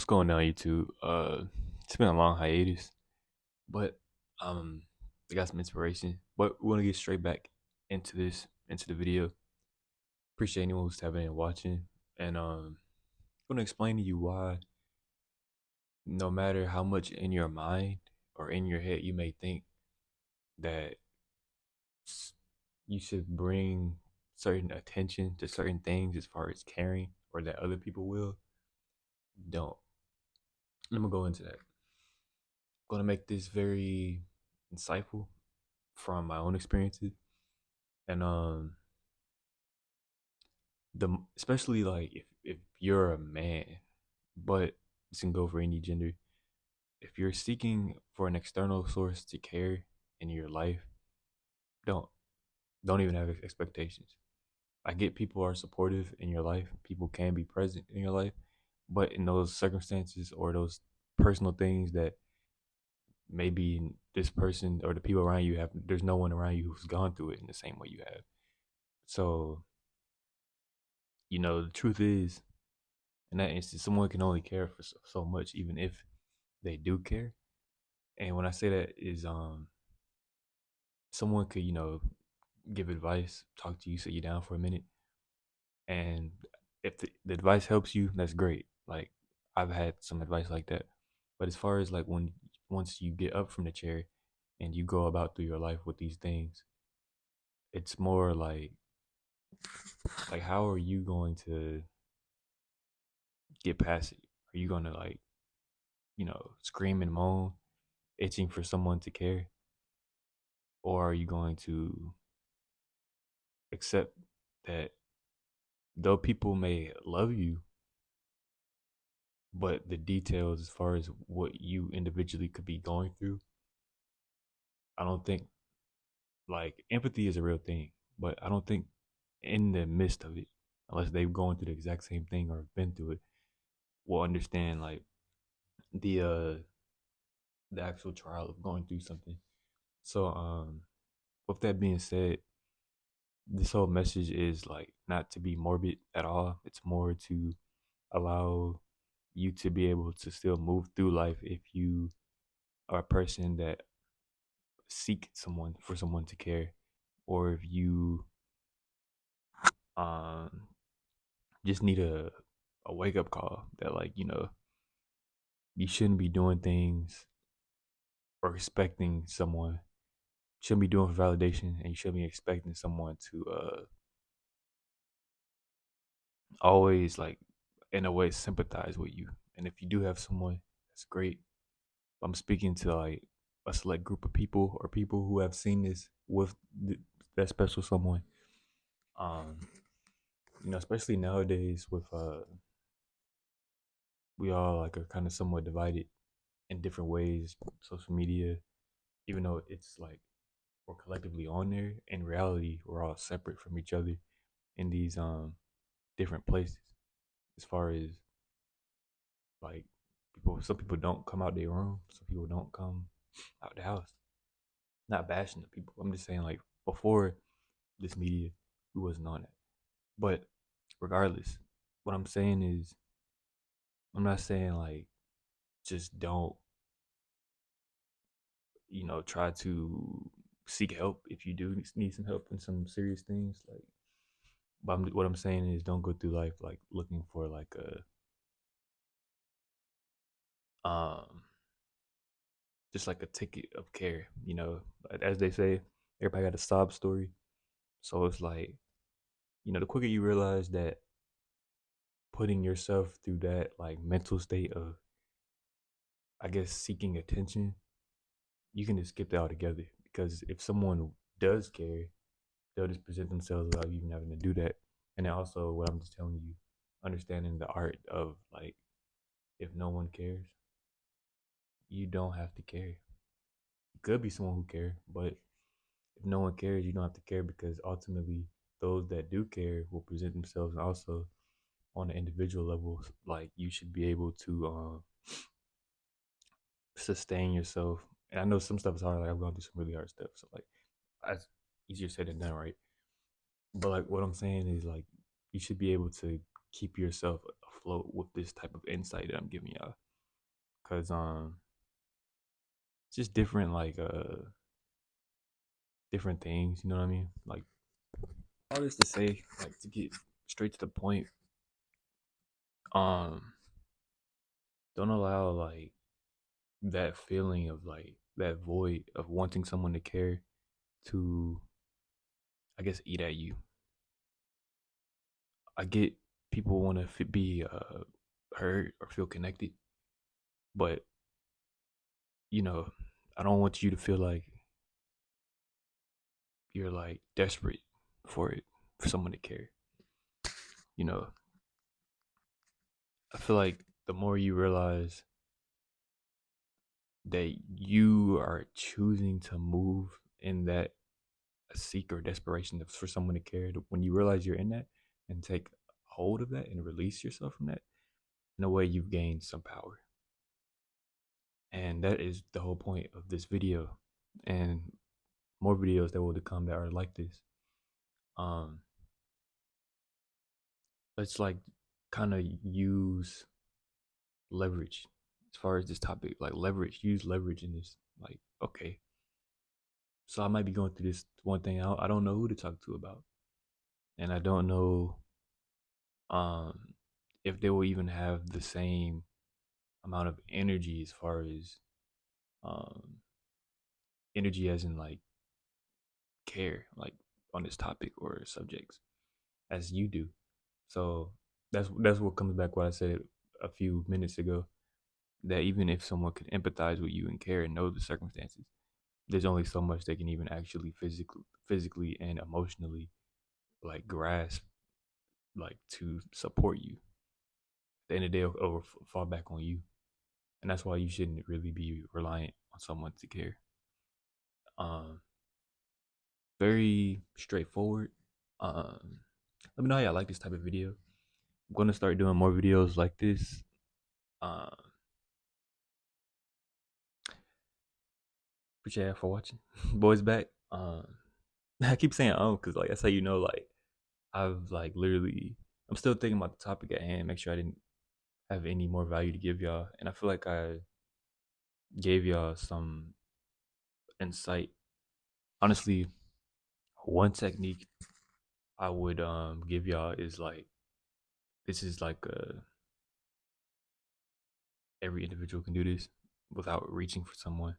going on YouTube? It's been a long hiatus, but um, I got some inspiration. But we want to get straight back into the video. Appreciate anyone who's tapping in and watching, and I'm gonna explain to you why, no matter how much in your mind or in your head you may think that s- you should bring certain attention to certain things as far as caring, or that other people will, don't. I'm gonna go into that. Gonna make this very insightful from my own experiences, and the especially like if you're a man, but this can go for any gender. If you're seeking for an external source to care in your life, don't don't even have expectations. I get people are supportive in your life, people can be present in your life, but in those circumstances or those personal things that maybe this person or the people around you have, there's no one around you who's gone through it in the same way you have. So, the truth is, in that instance, someone can only care for so much, even if they do care. And when I say that is, someone could, give advice, talk to you, sit you down for a minute, and if the advice helps you, that's great. Like, I've had some advice like that. But as far as like when once you get up from the chair and you go about through your life with these things, it's more like how are you going to get past it? Are you gonna like, scream and moan, itching for someone to care? Or are you going to accept that though people may love you, but the details as far as what you individually could be going through, I don't think, like, empathy is a real thing, but I don't think in the midst of it, unless they've gone through the exact same thing or have been through it, will understand like the uh the actual trial of going through something. So with that being said, this whole message is like not to be morbid at all. It's more to allow you to be able to still move through life if you are a person that seek someone for someone to care, or if you um just need a wake up call that, like, you shouldn't be doing things or expecting someone, shouldn't be doing for validation, and you shouldn't be expecting someone to always, like, in a way sympathize with you. And if you do have someone, that's great. I'm speaking to like a select group of people, or people who have seen this with that special someone. Um, especially nowadays with we all like are kind of somewhat divided in different ways. Social media, even though it's like we're collectively on there, in reality we're all separate from each other in these different places. As far as like some people don't come out their room, some people don't come out the house. Not bashing the people. I'm just saying, like, before this media, we wasn't on it. But regardless, what I'm saying is, I'm not saying like just don't, try to seek help if you do need some help in some serious things. Like, but what I'm saying is, don't go through life like looking for like a just like a ticket of care. As they say, everybody got a sob story. So it's like, the quicker you realize that putting yourself through that like mental state of, I guess, seeking attention, you can just skip that altogether. Because if someone does care, they'll just present themselves without you even having to do that. And then also, what I'm just telling you, understanding the art of like, if no one cares, you don't have to care. You could be someone who care, but if no one cares, you don't have to care, because ultimately, those that do care will present themselves also on an individual level. Like, you should be able to sustain yourself. And I know some stuff is hard. Like, I've gone through some really hard stuff. So like, that's easier said than done, right? But like, what I'm saying is, like, you should be able to keep yourself afloat with this type of insight that I'm giving y'all. Cause it's just different different things, you know what I mean? Like all this to say, like to get straight to the point, um, don't allow like that feeling of like that void of wanting someone to care to, I guess, eat at you. I get people want to be heard or feel connected, but you know, I don't want you to feel like you're like desperate for it, for someone to care. You know, I feel like the more you realize that you are choosing to move in that seek or desperation for someone to care, when you realize you're in that and take hold of that and release yourself from that, in a way you've gained some power. And that is the whole point of this video and more videos that will come that are like this. Um, let's like kind of use leverage as far as this topic, like use leverage in this. Like, okay, so I might be going through this one thing. I don't know who to talk to about, and I don't know um if they will even have the same amount of energy as far as um energy as in like care, like on this topic or subjects as you do. So that's what comes back what I said a few minutes ago, that even if someone could empathize with you and care and know the circumstances, there's only so much they can even actually physically and emotionally like grasp, like to support you. At the end of the day, it'll fall back on you, and that's why you shouldn't really be reliant on someone to care. Um, very straightforward. Let me know how y'all like this type of video. I'm gonna start doing more videos like this. Um, appreciate y'all for watching. Boys back. I keep saying because like that's how you know like I've like literally I'm still thinking about the topic at hand. Make sure I didn't have any more value to give y'all, and I feel like I gave y'all some insight. Honestly, one technique I would give y'all is like this is like every individual can do this without reaching for someone.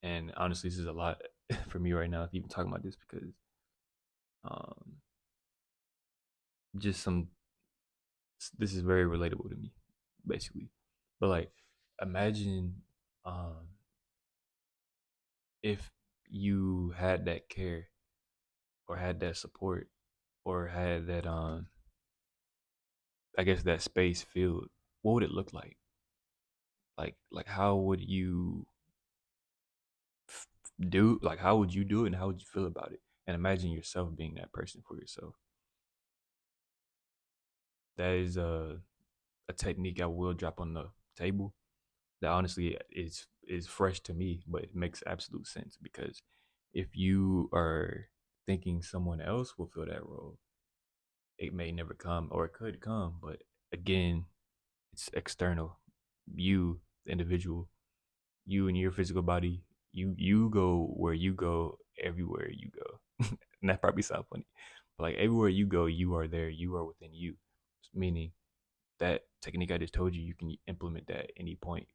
And honestly, this is a lot for me right now, even talking about this because um just some this is very relatable to me, basically. But like imagine um if you had that care or had that support or had that I guess that space filled, what would it look like? Like how would you do like how would you do it and how would you feel about it? And imagine yourself being that person for yourself. That is a technique I will drop on the table that honestly is fresh to me, but it makes absolute sense because if you are thinking someone else will fill that role, it may never come or it could come, but again, it's external. You, the individual, you and your physical body, you go where you go everywhere you go. And that probably sounds funny. But like everywhere you go, you are there, you are within you. Meaning that technique I just told you, you can implement that at any point,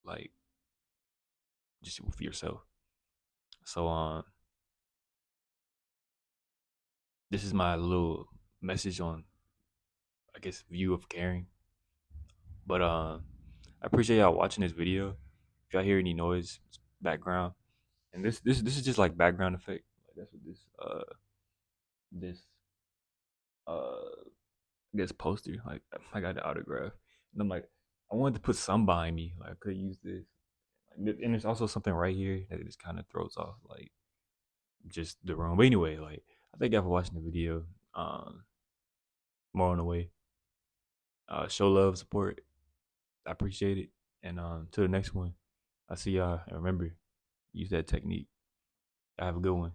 like just for yourself. So this is my little message on I guess view of caring. But I appreciate y'all watching this video. If y'all hear any noise, background, and this is just like background effect. Like that's what this I guess poster. Like I got the autograph, and I'm like I wanted to put some behind me. Like I could use this, and there's also something right here that it just kind of throws off like just the room. But anyway, like I thank y'all for watching the video. More on the way. Show love, support. I appreciate it. And to the next one, I see y'all. And remember, use that technique. Have a good one.